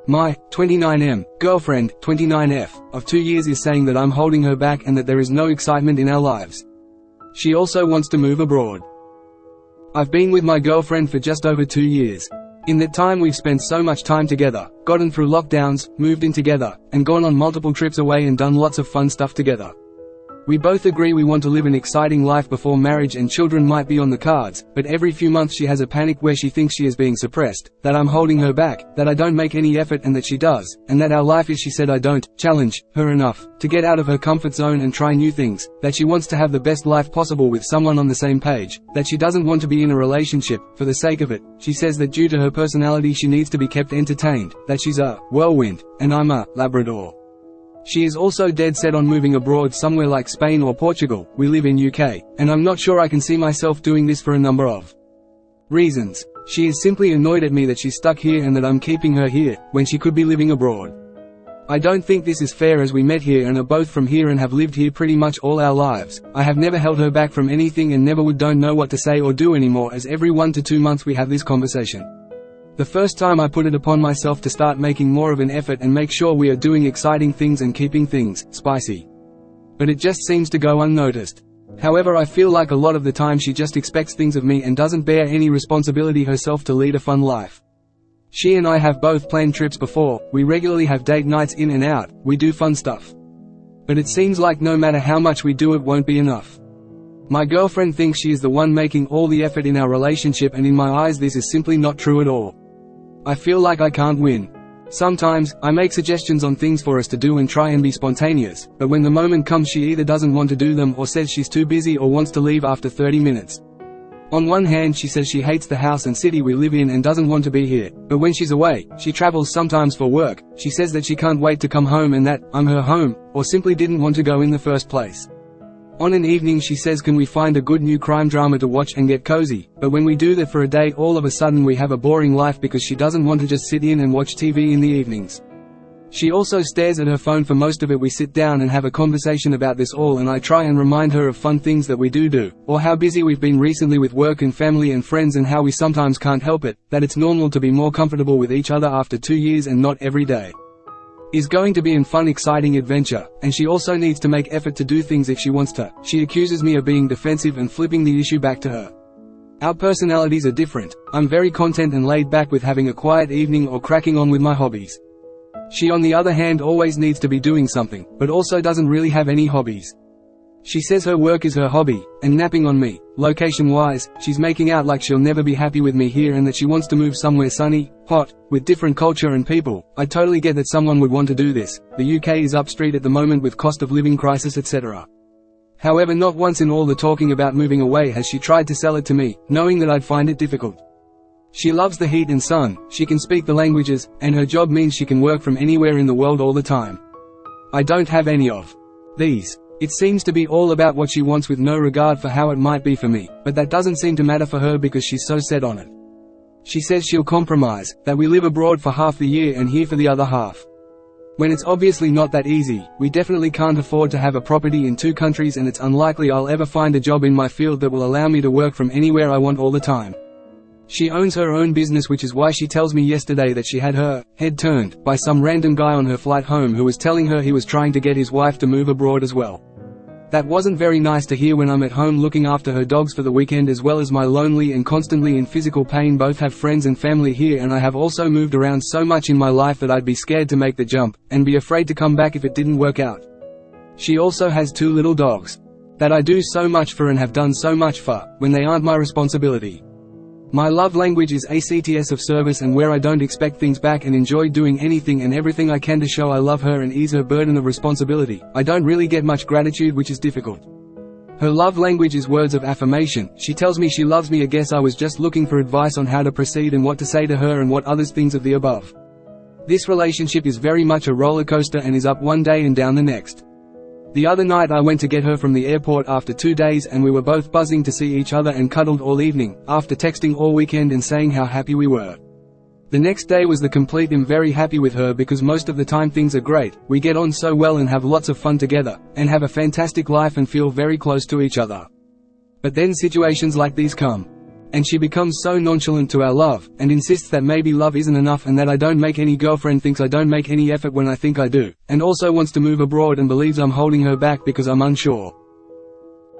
My 29M girlfriend, 29F, of 2 years is saying that I'm holding her back and that there is no excitement in our lives. She also wants to move abroad. I've been with my girlfriend for just over 2 years. In that time we've spent so much time together, gotten through lockdowns, moved in together, and gone on multiple trips away and done lots of fun stuff together. We both agree we want to live an exciting life before marriage and children might be on the cards, but every few months she has a panic where she thinks she is being suppressed, that I'm holding her back, that I don't make any effort and that she does, and that our life is, she said, I don't challenge her enough to get out of her comfort zone and try new things, that she wants to have the best life possible with someone on the same page, that she doesn't want to be in a relationship for the sake of it. She says that due to her personality she needs to be kept entertained, that she's a whirlwind, and I'm a Labrador. She is also dead set on moving abroad somewhere like Spain or Portugal. We live in UK, and I'm not sure I can see myself doing this for a number of reasons. She is simply annoyed at me that she's stuck here and that I'm keeping her here, when she could be living abroad. I don't think this is fair as we met here and are both from here and have lived here pretty much all our lives. I have never held her back from anything and never would. Don't know what to say or do anymore, as every 1 to 2 months we have this conversation. The first time I put it upon myself to start making more of an effort and make sure we are doing exciting things and keeping things spicy. But it just seems to go unnoticed. However, I feel like a lot of the time she just expects things of me and doesn't bear any responsibility herself to lead a fun life. She and I have both planned trips before, we regularly have date nights in and out, we do fun stuff. But it seems like no matter how much we do it won't be enough. My girlfriend thinks she is the one making all the effort in our relationship, and in my eyes this is simply not true at all. I feel like I can't win. Sometimes, I make suggestions on things for us to do and try and be spontaneous, but when the moment comes she either doesn't want to do them or says she's too busy or wants to leave after 30 minutes. On one hand she says she hates the house and city we live in and doesn't want to be here, but when she's away, she travels sometimes for work, she says that she can't wait to come home and that I'm her home, or simply didn't want to go in the first place. On an evening she says can we find a good new crime drama to watch and get cozy, but when we do that for a day all of a sudden we have a boring life because she doesn't want to just sit in and watch TV in the evenings. She also stares at her phone for most of it. We sit down and have a conversation about this all and I try and remind her of fun things that we do, or how busy we've been recently with work and family and friends and how we sometimes can't help it, that it's normal to be more comfortable with each other after 2 years and not every day is going to be in fun exciting adventure, and she also needs to make effort to do things if she wants to. She accuses me of being defensive and flipping the issue back to her. Our personalities are different. I'm very content and laid back with having a quiet evening or cracking on with my hobbies. She on the other hand always needs to be doing something, but also doesn't really have any hobbies. She says her work is her hobby, and napping on me. Location-wise, she's making out like she'll never be happy with me here and that she wants to move somewhere sunny, hot, with different culture and people. I totally get that someone would want to do this. The UK is up street at the moment with cost of living crisis etc. However, not once in all the talking about moving away has she tried to sell it to me, knowing that I'd find it difficult. She loves the heat and sun, she can speak the languages, and her job means she can work from anywhere in the world all the time. I don't have any of these. It seems to be all about what she wants with no regard for how it might be for me, but that doesn't seem to matter for her because she's so set on it. She says she'll compromise, that we live abroad for half the year and here for the other half. When it's obviously not that easy. We definitely can't afford to have a property in 2 countries and it's unlikely I'll ever find a job in my field that will allow me to work from anywhere I want all the time. She owns her own business, which is why she tells me yesterday that she had her head turned by some random guy on her flight home who was telling her he was trying to get his wife to move abroad as well. That wasn't very nice to hear when I'm at home looking after her dogs for the weekend as well as my lonely and constantly in physical pain. Both have friends and family here and I have also moved around so much in my life that I'd be scared to make the jump, and be afraid to come back if it didn't work out. She also has 2 little dogs that I do so much for and have done so much for, when they aren't my responsibility. My love language is acts of service, and where I don't expect things back and enjoy doing anything and everything I can to show I love her and ease her burden of responsibility. I don't really get much gratitude, which is difficult. Her love language is words of affirmation. She tells me she loves me. I guess I was just looking for advice on how to proceed and what to say to her and what others things of the above. This relationship is very much a roller coaster and is up one day and down the next. The other night I went to get her from the airport after 2 days and we were both buzzing to see each other and cuddled all evening, after texting all weekend and saying how happy we were. The next day was the complete. I'm very happy with her because most of the time things are great, we get on so well and have lots of fun together, and have a fantastic life and feel very close to each other. But then situations like these come. And she becomes so nonchalant to our love, and insists that maybe love isn't enough and that I don't make any. Girlfriend thinks I don't make any effort when I think I do, and also wants to move abroad and believes I'm holding her back because I'm unsure.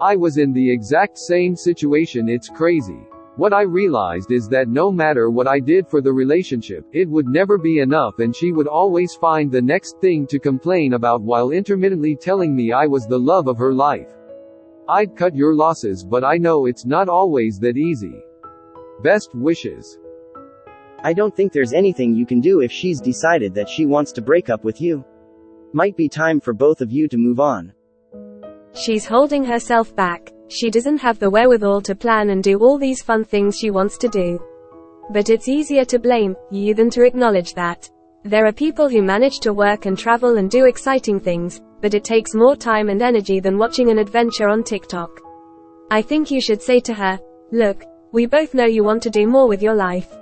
I was in the exact same situation. It's crazy. What I realized is that no matter what I did for the relationship, it would never be enough, and she would always find the next thing to complain about while intermittently telling me I was the love of her life. I'd cut your losses, but I know it's not always that easy. Best wishes. I don't think there's anything you can do if she's decided that she wants to break up with you. Might be time for both of you to move on. She's holding herself back. She doesn't have the wherewithal to plan and do all these fun things she wants to do. But it's easier to blame you than to acknowledge that. There are people who manage to work and travel and do exciting things, but it takes more time and energy than watching an adventure on TikTok. I think you should say to her, look, we both know you want to do more with your life.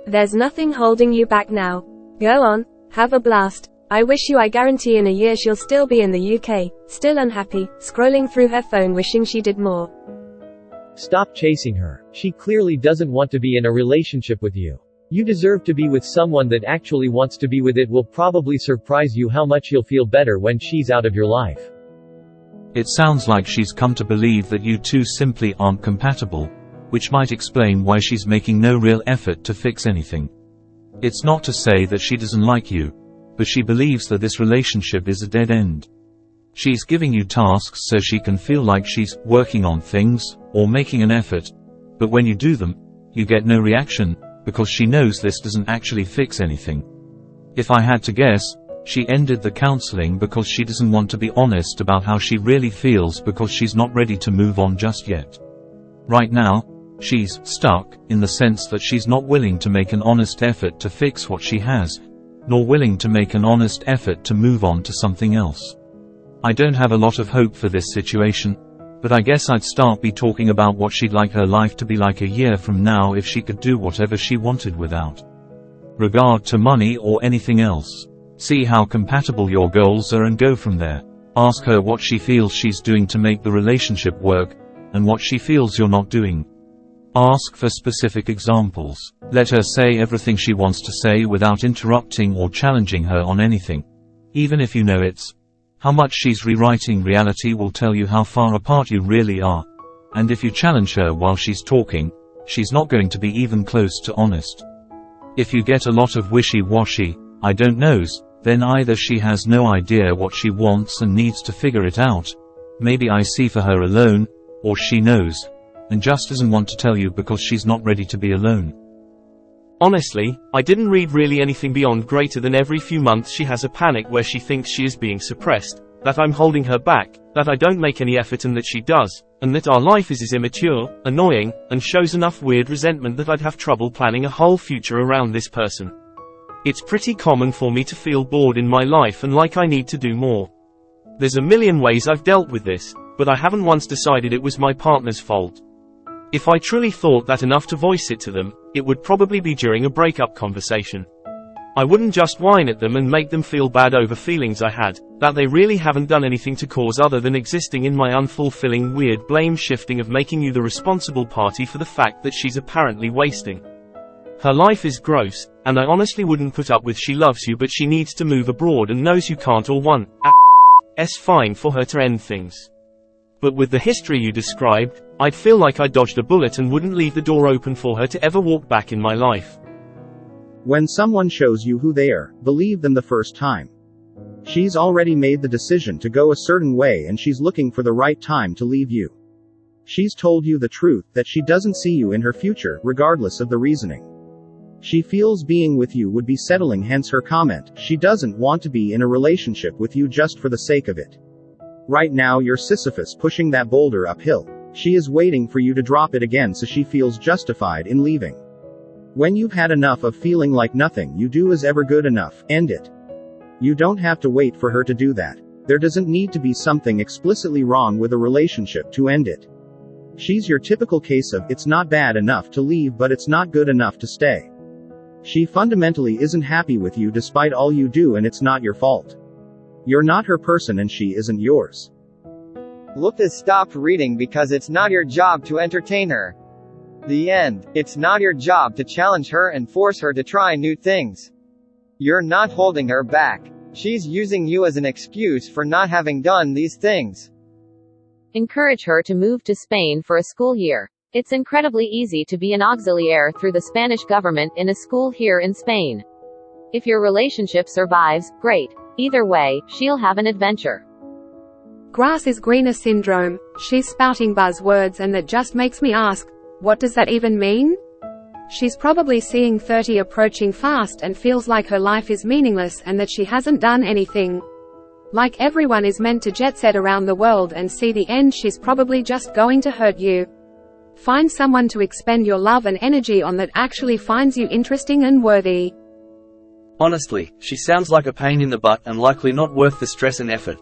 There's nothing holding you back now. Go on, have a blast. I guarantee in a year she'll still be in the UK, still unhappy, scrolling through her phone wishing she did more. Stop chasing her. She clearly doesn't want to be in a relationship with you. You deserve to be with someone that actually wants to be with. It will probably surprise you how much you'll feel better when she's out of your life. It sounds like she's come to believe that you two simply aren't compatible, which might explain why she's making no real effort to fix anything. It's not to say that she doesn't like you, but she believes that this relationship is a dead end. She's giving you tasks so she can feel like she's working on things, or making an effort, but when you do them, you get no reaction, because she knows this doesn't actually fix anything. If I had to guess, she ended the counseling because she doesn't want to be honest about how she really feels, because she's not ready to move on just yet. Right now, she's stuck, in the sense that she's not willing to make an honest effort to fix what she has, nor willing to make an honest effort to move on to something else. I don't have a lot of hope for this situation, but I guess I'd start by talking about what she'd like her life to be like a year from now if she could do whatever she wanted without regard to money or anything else. See how compatible your goals are and go from there. Ask her what she feels she's doing to make the relationship work, and what she feels you're not doing. Ask for specific examples. Let her say everything she wants to say without interrupting or challenging her on anything. Even if you know it's how much she's rewriting reality will tell you how far apart you really are. And if you challenge her while she's talking, she's not going to be even close to honest. If you get a lot of wishy-washy, I don't knows, then either she has no idea what she wants and needs to figure it out, maybe I see for her alone, or she knows, and just doesn't want to tell you because she's not ready to be alone. Honestly, I didn't read really anything beyond greater than every few months she has a panic where she thinks she is being suppressed, that I'm holding her back, that I don't make any effort and that she does, and that our life is immature, annoying, and shows enough weird resentment that I'd have trouble planning a whole future around this person. It's pretty common for me to feel bored in my life and like I need to do more. There's a million ways I've dealt with this, but I haven't once decided it was my partner's fault. If I truly thought that enough to voice it to them, it would probably be during a breakup conversation. I wouldn't just whine at them and make them feel bad over feelings I had, that they really haven't done anything to cause other than existing in my unfulfilling weird blame shifting of making you the responsible party for the fact that she's apparently wasting her life is gross, and I honestly wouldn't put up with she loves you but she needs to move abroad and knows you can't, or one s fine for her to end things. But with the history you described, I'd feel like I dodged a bullet and wouldn't leave the door open for her to ever walk back in my life. When someone shows you who they are, believe them the first time. She's already made the decision to go a certain way and she's looking for the right time to leave you. She's told you the truth, that she doesn't see you in her future, regardless of the reasoning. She feels being with you would be settling, hence her comment. She doesn't want to be in a relationship with you just for the sake of it. Right now you're Sisyphus pushing that boulder uphill. She is waiting for you to drop it again so she feels justified in leaving. When you've had enough of feeling like nothing you do is ever good enough, end it. You don't have to wait for her to do that. There doesn't need to be something explicitly wrong with a relationship to end it. She's your typical case of, it's not bad enough to leave but it's not good enough to stay. She fundamentally isn't happy with you despite all you do, and it's not your fault. You're not her person and she isn't yours. Look has stopped reading because it's not your job to entertain her. The end. It's not your job to challenge her and force her to try new things. You're not holding her back. She's using you as an excuse for not having done these things. Encourage her to move to Spain for a school year. It's incredibly easy to be an auxiliary through the Spanish government in a school here in Spain. If your relationship survives, great. Either way, she'll have an adventure. Grass is greener syndrome. She's spouting buzzwords and that just makes me ask, what does that even mean? She's probably seeing 30 approaching fast and feels like her life is meaningless and that she hasn't done anything. Like everyone is meant to jet set around the world and see the end. She's probably just going to hurt you. Find someone to expend your love and energy on that actually finds you interesting and worthy. Honestly, she sounds like a pain in the butt and likely not worth the stress and effort.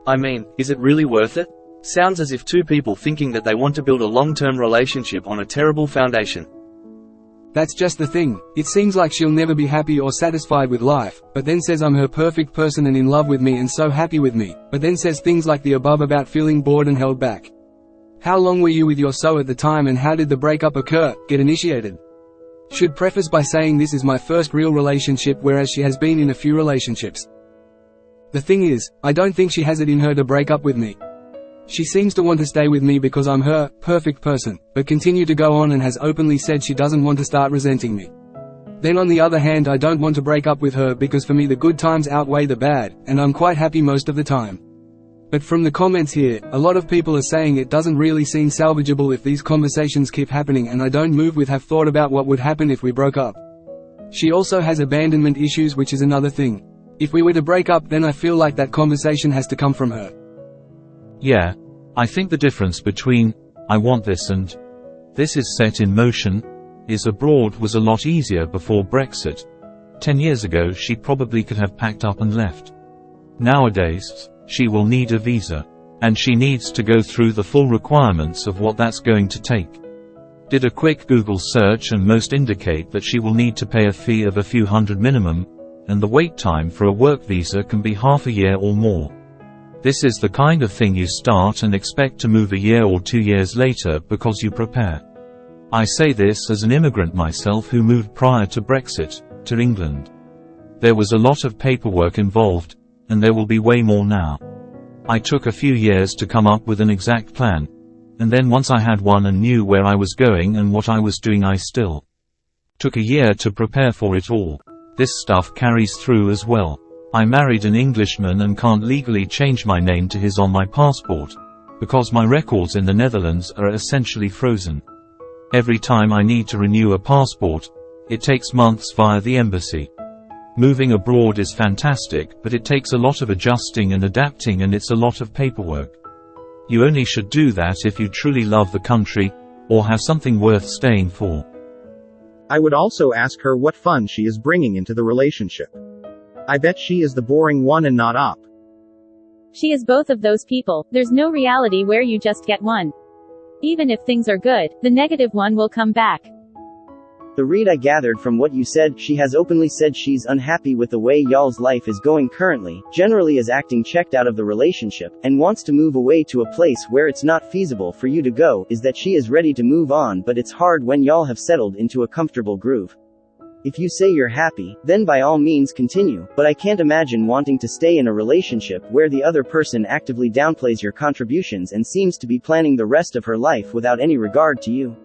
I mean, is it really worth it? Sounds as if two people thinking that they want to build a long-term relationship on a terrible foundation. That's just the thing, it seems like she'll never be happy or satisfied with life, but then says I'm her perfect person and in love with me and so happy with me, but then says things like the above about feeling bored and held back. How long were you with your so at the time and how did the breakup occur, get initiated? Should preface by saying this is my first real relationship whereas she has been in a few relationships. The thing is, I don't think she has it in her to break up with me. She seems to want to stay with me because I'm her perfect person, but continue to go on and has openly said she doesn't want to start resenting me. Then on the other hand I don't want to break up with her because for me the good times outweigh the bad, and I'm quite happy most of the time. But from the comments here, a lot of people are saying it doesn't really seem salvageable if these conversations keep happening and I don't move with have thought about what would happen if we broke up. She also has abandonment issues, which is another thing. If we were to break up then I feel like that conversation has to come from her. Yeah. I think the difference between, I want this and, this is set in motion, is abroad was a lot easier before Brexit. 10 years ago she probably could have packed up and left. Nowadays, she will need a visa. And she needs to go through the full requirements of what that's going to take. Did a quick Google search and most indicate that she will need to pay a fee of a few hundred minimum, and the wait time for a work visa can be half a year or more. This is the kind of thing you start and expect to move a year or 2 years later because you prepare. I say this as an immigrant myself who moved prior to Brexit, to England. There was a lot of paperwork involved, and there will be way more now. I took a few years to come up with an exact plan, and then once I had one and knew where I was going and what I was doing I still took a year to prepare for it all. This stuff carries through as well. I married an Englishman and can't legally change my name to his on my passport, because my records in the Netherlands are essentially frozen. Every time I need to renew a passport, it takes months via the embassy. Moving abroad is fantastic, but it takes a lot of adjusting and adapting and it's a lot of paperwork. You only should do that if you truly love the country, or have something worth staying for. I would also ask her what fun she is bringing into the relationship. I bet she is the boring one and not up. She is both of those people. There's no reality where you just get one. Even if things are good, the negative one will come back. The read I gathered from what you said, she has openly said she's unhappy with the way y'all's life is going currently, generally is acting checked out of the relationship, and wants to move away to a place where it's not feasible for you to go, is that she is ready to move on but it's hard when y'all have settled into a comfortable groove. If you say you're happy, then by all means continue, but I can't imagine wanting to stay in a relationship where the other person actively downplays your contributions and seems to be planning the rest of her life without any regard to you.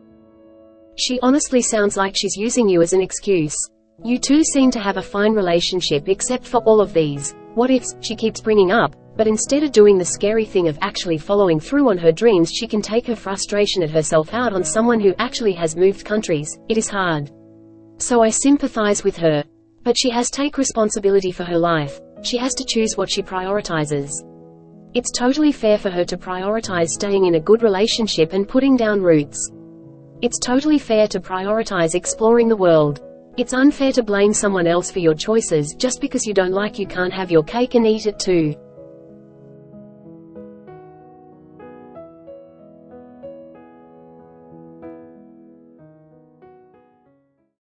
She honestly sounds like she's using you as an excuse. You two seem to have a fine relationship except for all of these what ifs she keeps bringing up, but instead of doing the scary thing of actually following through on her dreams, she can take her frustration at herself out on someone who actually has moved countries. It is hard. So I sympathize with her. But she has to take responsibility for her life. She has to choose what she prioritizes. It's totally fair for her to prioritize staying in a good relationship and putting down roots. It's totally fair to prioritize exploring the world. It's unfair to blame someone else for your choices just because you don't like you can't have your cake and eat it too.